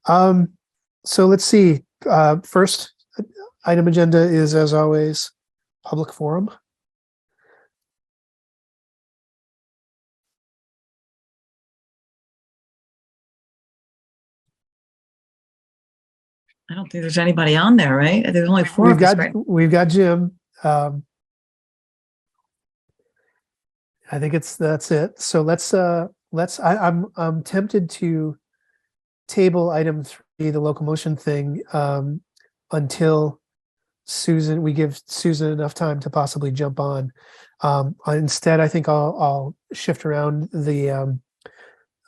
So let's see. First item agenda is, as always, public forum. I don't think there's anybody on there, right? There's only four of us, right? We've got Jim. I think that's it. So I'm tempted to table item 3, the locomotion thing, until we give Susan enough time to possibly jump on. Instead, I think I'll shift around the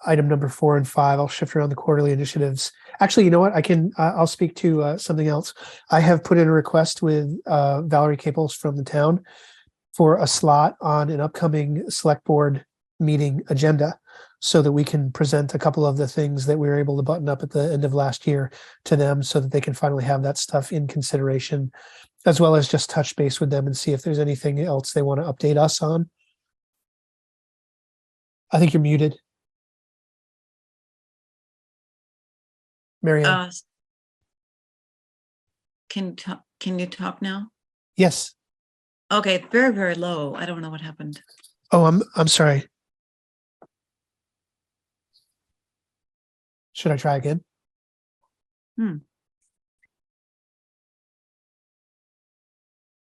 item number 4 and 5. I'll shift around the quarterly initiatives. Actually, you know what? I'll speak to something else. I have put in a request with Valerie Caples from the town for a slot on an upcoming select board meeting agenda so that we can present a couple of the things that we were able to button up at the end of last year to them so that they can finally have that stuff in consideration, as well as just touch base with them and see if there's anything else they want to update us on. I think you're muted. Marianne. Can you talk now? Yes. Okay, it's very, very low. I don't know what happened. Oh, I'm sorry. Should I try again?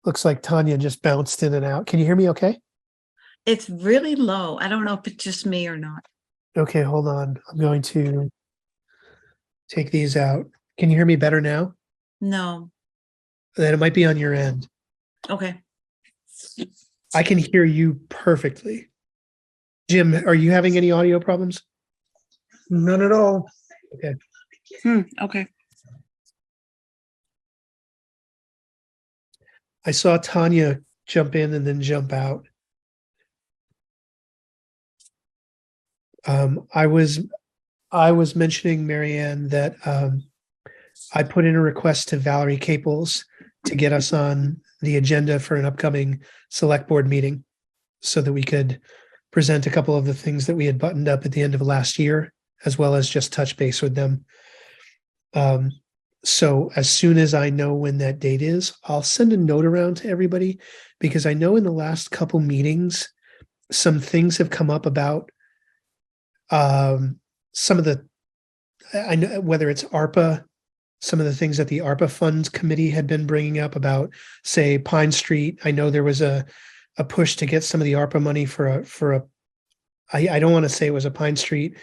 Looks like Tanya just bounced in and out. Can you hear me okay? It's really low. I don't know if it's just me or not. Okay, hold on. I'm going to take these out. Can you hear me better now? No. Then it might be on your end. Okay. I can hear you perfectly. Jim, are you having any audio problems? None at all. Okay. Okay. I saw Tanya jump in and then jump out. I was mentioning, Marianne, that I put in a request to Valerie Caples to get us on the agenda for an upcoming select board meeting so that we could present a couple of the things that we had buttoned up at the end of last year, as well as just touch base with them. So as soon as I know when that date is, I'll send a note around to everybody, because I know in the last couple meetings, some things have come up about some of the, I know whether it's ARPA, some of the things that the ARPA funds committee had been bringing up about, say, Pine Street. I know there was a push to get some of the ARPA money I don't want to say it was a Pine Street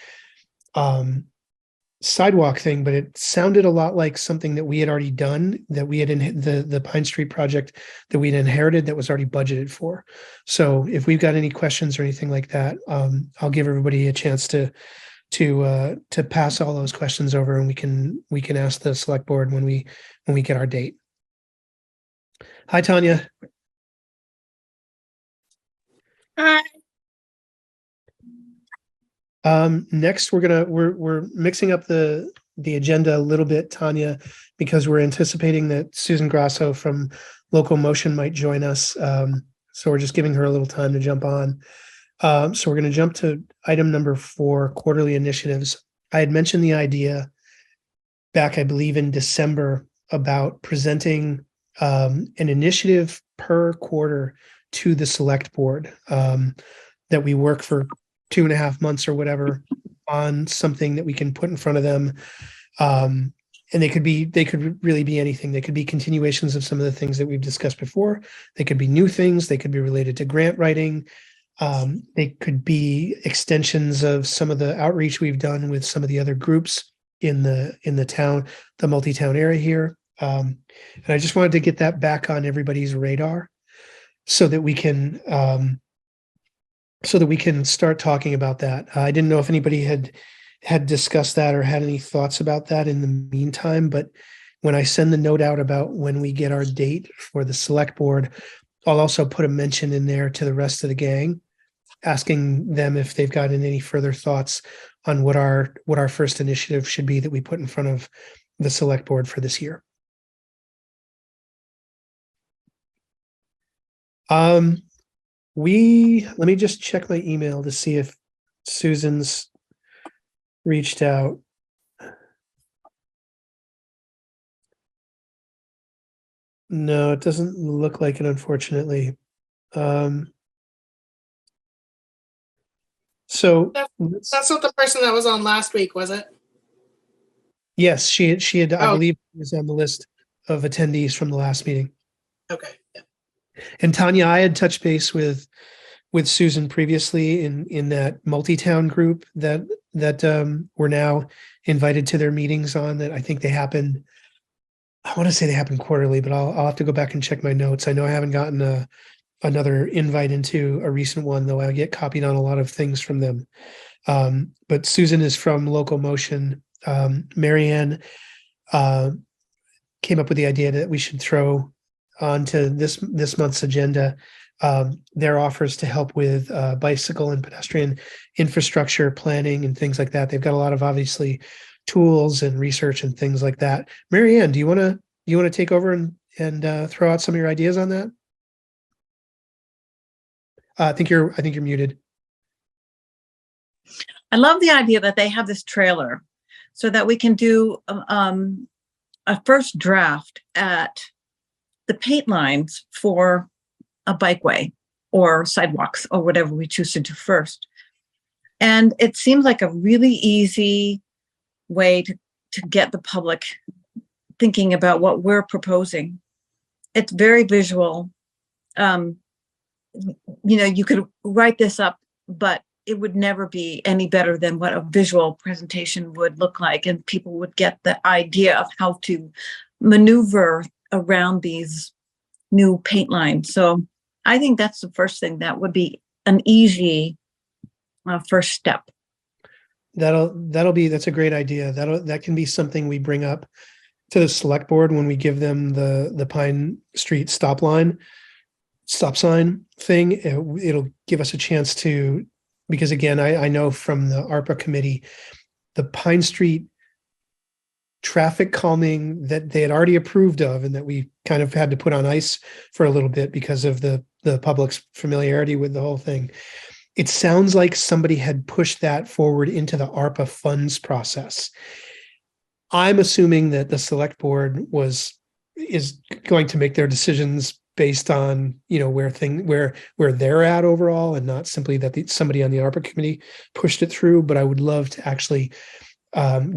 sidewalk thing, but it sounded a lot like something that we had already done, that we had in the Pine Street project that we'd inherited that was already budgeted for. So if we've got any questions or anything like that, I'll give everybody a chance to pass all those questions over, and we can ask the select board when we get our date. Hi, Tanya. Hi. Next, we're mixing up the agenda a little bit, Tanya, because we're anticipating that Susan Grasso from Local Motion might join us. So we're just giving her a little time to jump on. So we're going to jump to item number 4, quarterly initiatives. I had mentioned the idea back, I believe, in December about presenting an initiative per quarter to the select board, that we work for 2.5 months or whatever on something that we can put in front of them. And they could really be anything. They could be continuations of some of the things that we've discussed before. They could be new things. They could be related to grant writing. They could be extensions of some of the outreach we've done with some of the other groups in the town, the multi-town area here. And I just wanted to get that back on everybody's radar so that we can start talking about that. I didn't know if anybody had discussed that or had any thoughts about that in the meantime, but when I send the note out about when we get our date for the select board, I'll also put a mention in there to the rest of the gang, asking them if they've gotten any further thoughts on what our first initiative should be that we put in front of the select board for this year. Let me just check my email to see if Susan's reached out. No, it doesn't look like it, unfortunately. Um, so That's not the person that was on last week, was it? yes, she had, I Oh. believe, was on the list of attendees from the last meeting. Okay. Yeah. And Tanya, I had touched base with Susan previously in that multi-town group that we're now invited to their meetings on. That I think they happen. I want to say they happen quarterly, but I'll have to go back and check my notes. I know I haven't gotten another invite into a recent one, though I get copied on a lot of things from them. But Susan is from Local Motion. Marianne came up with the idea that we should throw onto this month's agenda their offers to help with bicycle and pedestrian infrastructure planning and things like that. They've got a lot of obviously tools and research and things like that. Marianne, do you want to take over and throw out some of your ideas on that? I think you're muted. I love the idea that they have this trailer so that we can do a first draft at the paint lines for a bikeway or sidewalks or whatever we choose to do first. And it seems like a really easy way to get the public thinking about what we're proposing. It's very visual. You could write this up, but it would never be any better than what a visual presentation would look like. And people would get the idea of how to maneuver around these new paint lines. So I think that's the first thing. That would be an easy first step. That's a great idea. That can be something we bring up to the select board when we give them the Pine Street stop sign thing. It'll give us a chance to, because again, I know from the ARPA committee, the Pine Street traffic calming that they had already approved of and that we kind of had to put on ice for a little bit because of the public's familiarity with the whole thing. It sounds like somebody had pushed that forward into the ARPA funds process. I'm assuming that the select board is going to make their decisions based on where they're at overall, and not simply that somebody on the ARPA committee pushed it through. But I would love to actually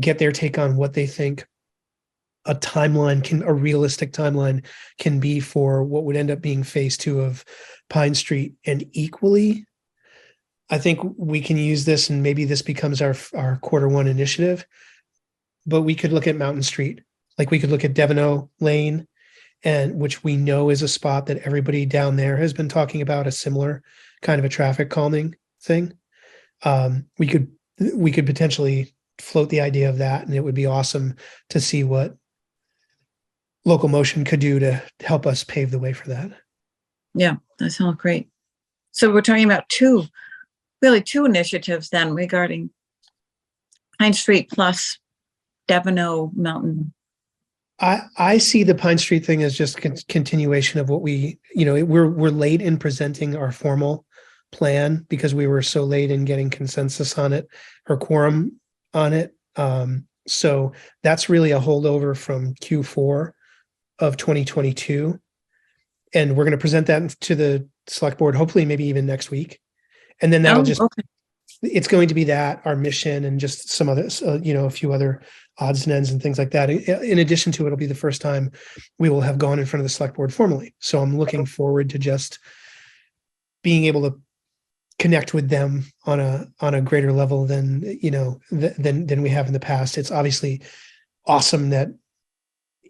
get their take on what they think a realistic timeline can be for what would end up being phase 2 of Pine Street. And equally, I think we can use this, and maybe this becomes our Q1 initiative, but we could look at Mountain Street. Like we could look at Deveno Lane, and which we know is a spot that everybody down there has been talking about, a similar kind of a traffic calming thing. We could potentially float the idea of that, and it would be awesome to see what Local Motion could do to help us pave the way for that. Yeah, that sounds great. So we're talking about two initiatives then regarding Pine Street plus Deveno Mountain. I see the Pine Street thing as just continuation of what we're late in presenting our formal plan because we were so late in getting consensus on it or quorum on it. So that's really a holdover from Q4 of 2022. And we're going to present that to the select board, hopefully maybe even next week. And then that'll it's going to be that, our mission, and just some other, a few other odds and ends and things like that. In addition to, it'll be the first time we will have gone in front of the select board formally. So I'm looking forward to just being able to connect with them on a greater level than we have in the past. It's obviously awesome that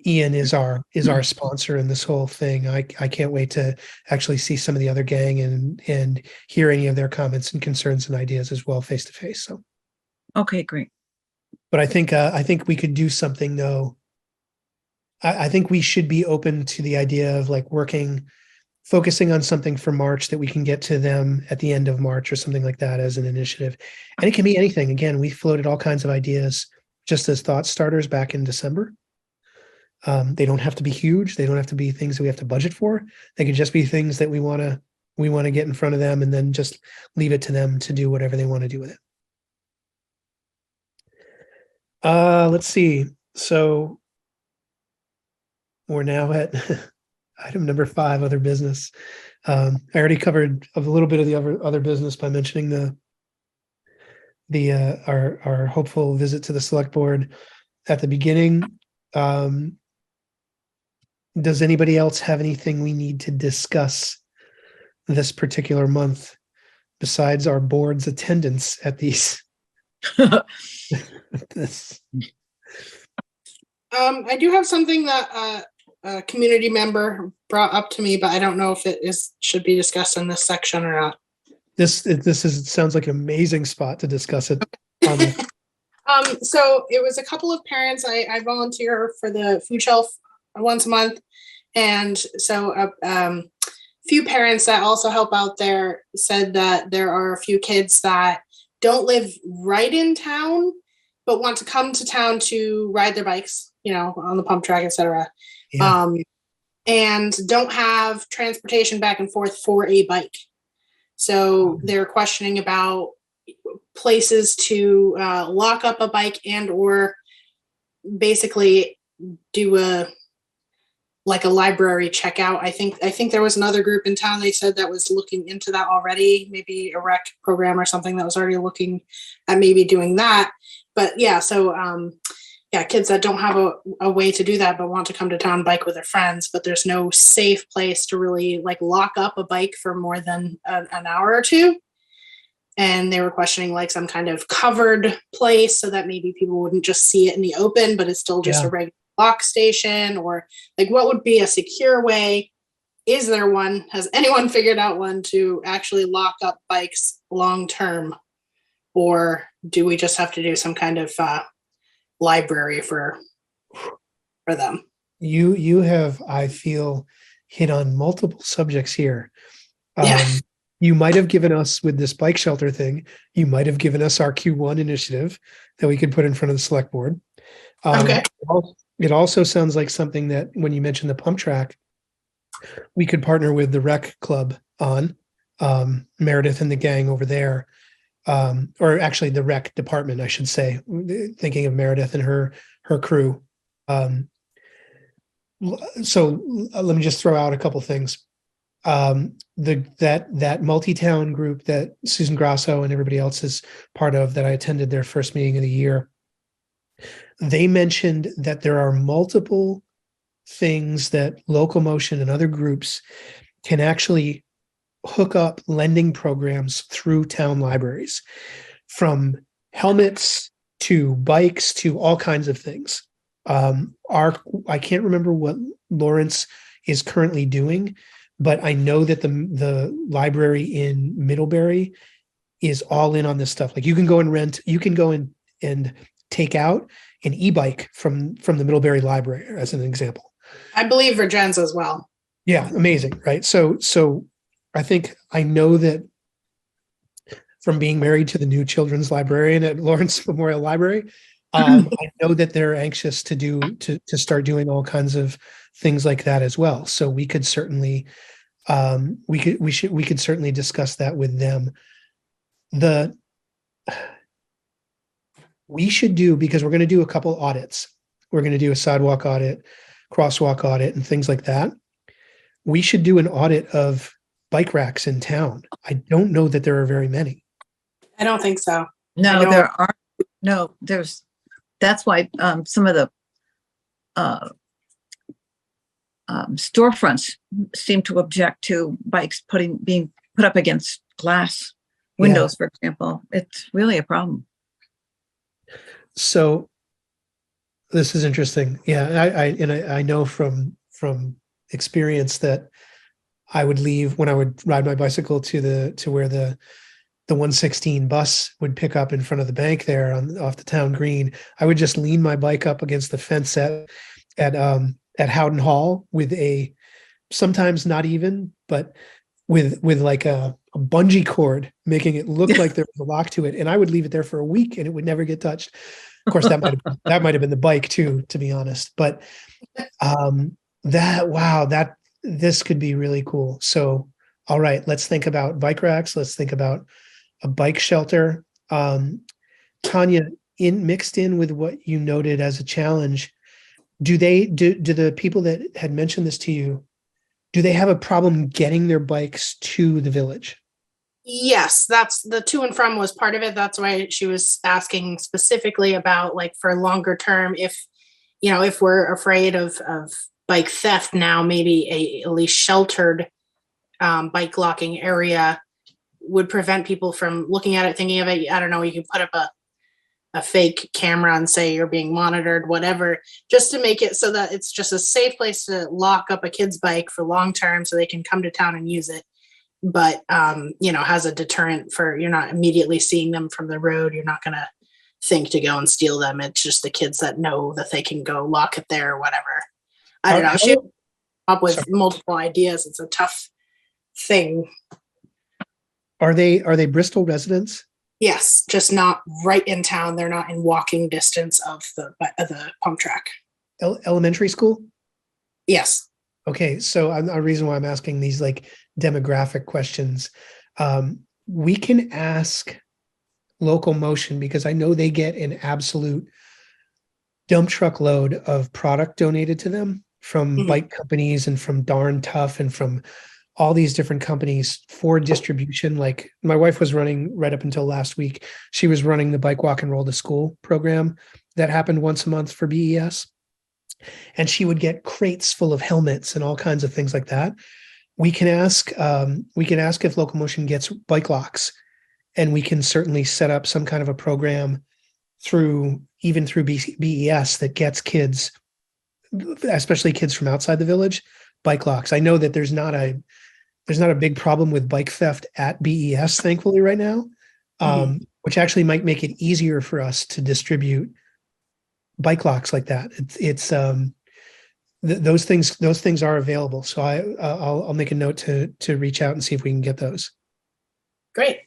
Ian is our sponsor in this whole thing. I can't wait to actually see some of the other gang and hear any of their comments and concerns and ideas as well face to face. So, okay, great. But I think we could do something though. I think we should be open to the idea of like focusing on something for March that we can get to them at the end of March or something like that as an initiative. And it can be anything. Again, we floated all kinds of ideas just as thought starters back in December. They don't have to be huge. They don't have to be things that we have to budget for. They could just be things that we want to get in front of them and then just leave it to them to do whatever they want to do with it. Let's see. So we're now at Item number 5, other business. I already covered a little bit of the other business by mentioning our hopeful visit to the select board at the beginning. Does anybody else have anything we need to discuss this particular month besides our board's attendance at these? this? I do have something that a community member brought up to me, but I don't know if it should be discussed in this section or not. Sounds like an amazing spot to discuss it. So it was a couple of parents. I volunteer for the food shelf once a month, and so a few parents that also help out there said that there are a few kids that don't live right in town, but want to come to town to ride their bikes, on the pump track, etc. Yeah. And don't have transportation back and forth for a bike. So they're questioning about places to lock up a bike and or basically do a library checkout. I think there was another group in town, they said, that was looking into that already, maybe a rec program or something that was already looking at maybe doing that. But yeah, so kids that don't have a way to do that but want to come to town, bike with their friends, but there's no safe place to really lock up a bike for more than an hour or two. And they were questioning some kind of covered place so that maybe people wouldn't just see it in the open, but it's still just a regular lock station, or what would be a secure way? Is there one? Has anyone figured out one to actually lock up bikes long term? Or do we just have to do some kind of library for them? You have, I feel, hit on multiple subjects here. You might have given us, with this bike shelter thing, you might have given us our Q1 initiative that we could put in front of the select board. Okay. It also sounds like something that, when you mentioned the pump track, we could partner with the rec club on, Meredith and the gang over there, or actually the rec department, I should say, thinking of Meredith and her crew. So let me just throw out a couple things. That multi-town group that Susan Grasso and everybody else is part of, that I attended their first meeting of the year, they mentioned that there are multiple things that Local Motion and other groups can actually hook up lending programs through town libraries, from helmets to bikes to all kinds of things. I can't remember what Lawrence is currently doing, but I know that the library in Middlebury is all in on this stuff. You can go and take out an e-bike from the Middlebury Library, as an example. I believe Virgins as well. Yeah, amazing, right? So I know that from being married to the new children's librarian at Lawrence Memorial Library, I know that they're anxious to start doing all kinds of things like that as well. So we could certainly we could certainly discuss that with them. We should do, because we're going to do a couple audits. We're going to do a sidewalk audit, crosswalk audit, and things like that. We should do an audit of bike racks in town. I don't know that there are very many. I don't think so. No, there are. No, that's why some of the storefronts seem to object to bikes being put up against glass windows, for example. It's really a problem. So this is interesting. Yeah, I know from experience that I would leave when I would ride my bicycle to where the 116 bus would pick up in front of the bank there off the town green. I would just lean my bike up against the fence at Howden Hall with sometimes not even, but with a bungee cord, making it look like there was a lock to it. And I would leave it there for a week and it would never get touched. Of course, that might have been the bike too, to be honest. But this could be really cool. So, all right, let's think about bike racks. Let's think about a bike shelter. Tanya, mixed in with what you noted as a challenge, do the people that had mentioned this to you, do they have a problem getting their bikes to the village? Yes, that's the to and from was part of it. That's why she was asking specifically about like for longer term, if we're afraid of bike theft now, maybe a at least sheltered bike locking area would prevent people from looking at it, thinking of it. I don't know, you can put up a fake camera and say you're being monitored, whatever, just to make it so that it's just a safe place to lock up a kid's bike for long term so they can come to town and use it. But, has a deterrent for you're not immediately seeing them from the road. You're not going to think to go and steal them. It's just the kids that know that they can go lock it there or whatever. I don't know. She came up with multiple ideas. It's a tough thing. Are they Bristol residents? Yes, just not right in town. They're not in walking distance of the pump track. Elementary school? Yes. Okay, so a reason why I'm asking these like demographic questions, we can ask Local Motion because I know they get an absolute dump truck load of product donated to them from bike companies and from Darn Tough and from all these different companies for distribution. Like my wife was running right up until last week. She was running the Bike Walk and Roll to School program that happened once a month for BES. And she would get crates full of helmets and all kinds of things like that. We can ask if Local Motion gets bike locks, and we can certainly set up some kind of a program through BES that gets kids, especially kids from outside the village, bike locks. I know that there's not a big problem with bike theft at BES, thankfully, right now, which actually might make it easier for us to distribute bike locks like that. Those things are available. So I'll make a note to reach out and see if we can get those. Great.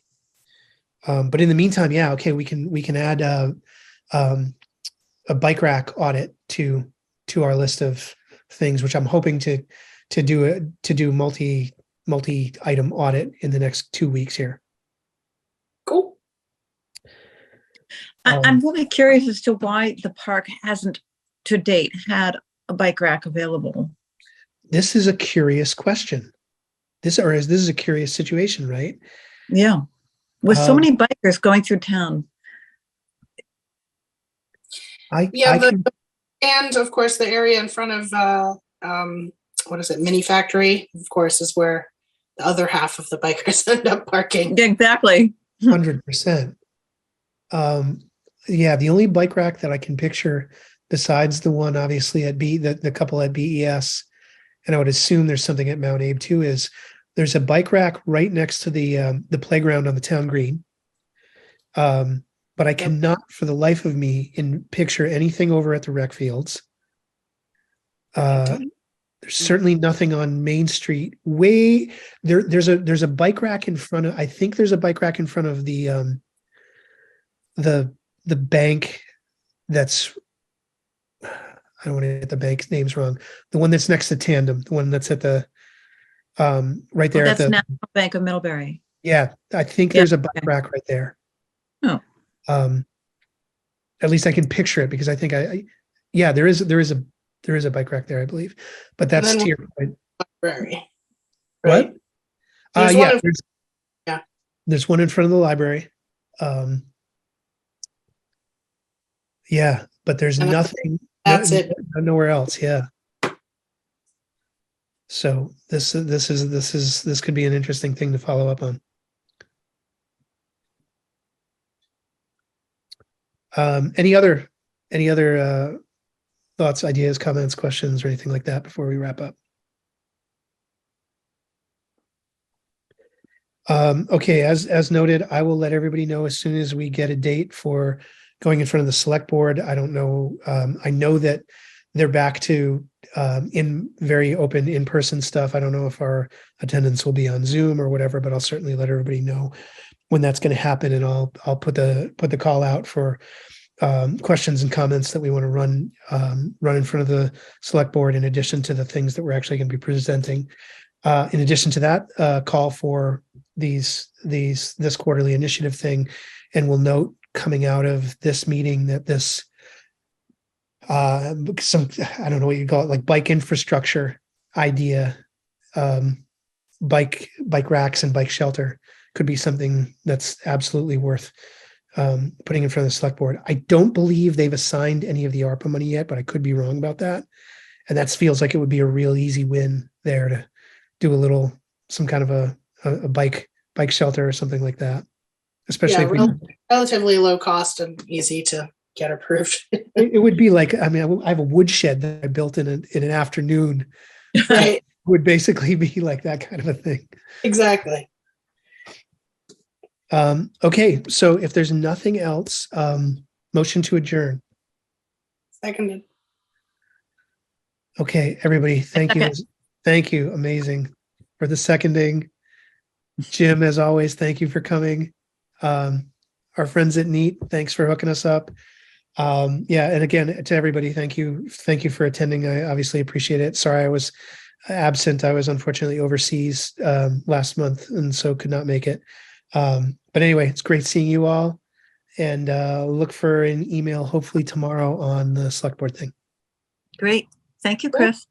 But in the meantime, yeah, okay, we can add a bike rack audit to our list of things, which I'm hoping to do multi item audit in the next 2 weeks here. Cool. I'm really curious as to why the park hasn't to date had a bike rack available. This is a curious question. This is a curious situation, right? Yeah. With so many bikers going through town. And of course the area in front of what is it, Mini Factory, of course, is where the other half of the bikers end up parking. Exactly. 100%. Yeah, the only bike rack that I can picture besides the one obviously at the couple at BES, and I would assume there's something at Mount Abe too, is there's a bike rack right next to the playground on the town green. But I cannot for the life of me picture anything over at the rec fields. There's certainly nothing on Main Street. There's a bike rack in front of, I think there's a bike rack in front of the bank that's, I don't want to get the bank's names wrong. The one that's next to Tandem, the one that's at the right there. That's at the National Bank of Middlebury. Yeah, I think there's a bike rack right there. Oh. At least I can picture it because I think there is a bike rack there, I believe. But that's to your point. Library. Right? What? There's one in front of the library. Yeah, but there's nothing. That's it. Nowhere else. Yeah. So this could be an interesting thing to follow up on. Any other thoughts, ideas, comments, questions, or anything like that before we wrap up? Okay, as noted, I will let everybody know as soon as we get a date for going in front of the select board. I don't know. I know that they're back to in very open in-person stuff. I don't know if our attendance will be on Zoom or whatever, but I'll certainly let everybody know when that's going to happen, and I'll put the call out for questions and comments that we want to run in front of the select board, in addition to the things that we're actually going to be presenting. In addition to that, call for this quarterly initiative thing, and we'll note coming out of this meeting that this I don't know what you call it, like bike infrastructure idea bike racks and bike shelter could be something that's absolutely worth putting in front of the select board. I don't believe they've assigned any of the ARPA money yet, but I could be wrong about that. And that feels like it would be a real easy win there to do some kind of a bike shelter or something like that. Especially Yeah, if relatively low cost and easy to get approved. it would be like, I mean, I have a woodshed that I built in an afternoon. Right. It would basically be like that kind of a thing. Exactly. Okay, so if there's nothing else, motion to adjourn. Seconded. Okay, everybody, thank you. Second. Thank you. Amazing for the seconding. Jim, as always, thank you for coming. Our friends at Neat, thanks for hooking us up. Yeah, and again, to everybody, thank you. Thank you for attending. I obviously appreciate it. Sorry I was absent. I was unfortunately overseas last month and so could not make it. But anyway, it's great seeing you all, and look for an email hopefully tomorrow on the select board thing. Great. Thank you, Chris.